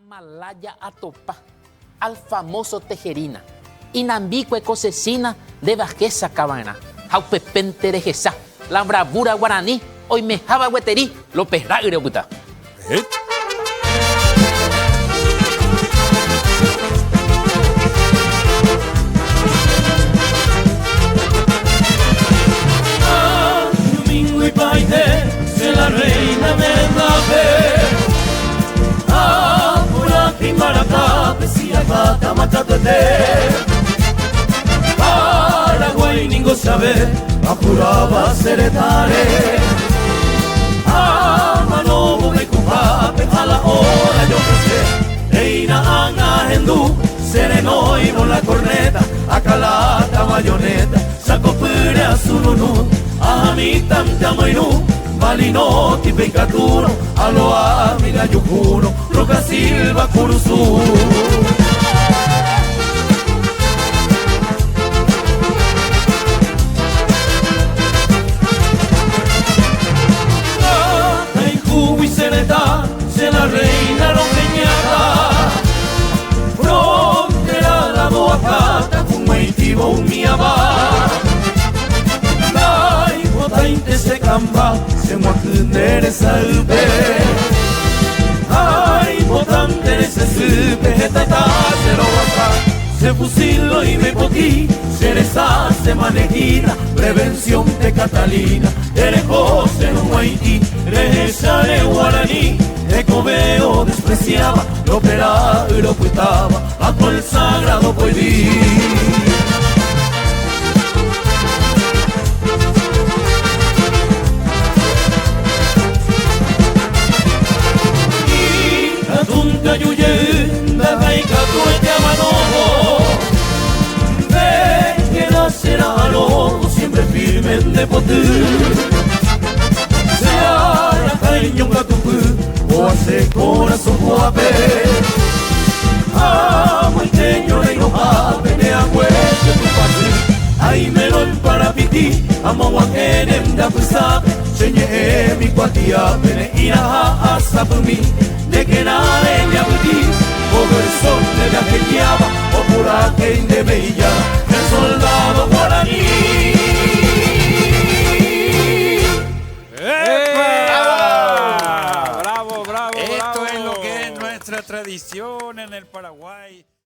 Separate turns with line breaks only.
Malaya Atopa, al famoso Tejerina, Inambicue Cosecina de Bajesa Cabana, Jaupepente de Gesa, la bravura guaraní, hoy me jaba gueterí, lo perra y rebuta.
Domingo y baile, se la reina me da ver. Maracá, Pesía, Gata, Matatete. Paraguay, ningo sabe, Apuraba, Seretare. Manobo, me cupape, a la hora yo que sé. Eina, Anga, Hendú, Sereno y con la corneta, Acalata, Bayoneta, Sacopure, Azulunú, Ahamitam, Tamoinú. Malinoti, Peicaturo, Aloha, Mila Yucuno, Roca Silva, Curuzú. Taijú y Sereta, se la reina rojeñada. Frontera, la Boacata, un Maitivo, un Miabá. Tainte se camba, se muacundere salve. Ay, botante se supe, hetata se lo basa. Se fusilo y me potí, se deshace manejina. Prevención de Catalina, Erejo se no Haití. Reja de guaraní, Ecoveo despreciaba. Lo operaba y lo cuitaba, a todo el sagrado prohibí. Yuyenda, Gaika, Tuete, Amanojo. Ve que nacerá al ojo, siempre firme en Depotú. Sea la cañón Gatupú, o hace corazón guape. Maiteño, le enoja, vene a hueso tu pase. Ay, melón para piti, amo guaquenem da pusape. Señe mi cuatía, vene ira a sapumi. De que nada me abudí, over el sol de la que guiaba, o por aquel de Bella, el soldado guaraní.
¡Epa! ¡Bravo, bravo, bravo!
Esto es lo que es nuestra tradición en el Paraguay.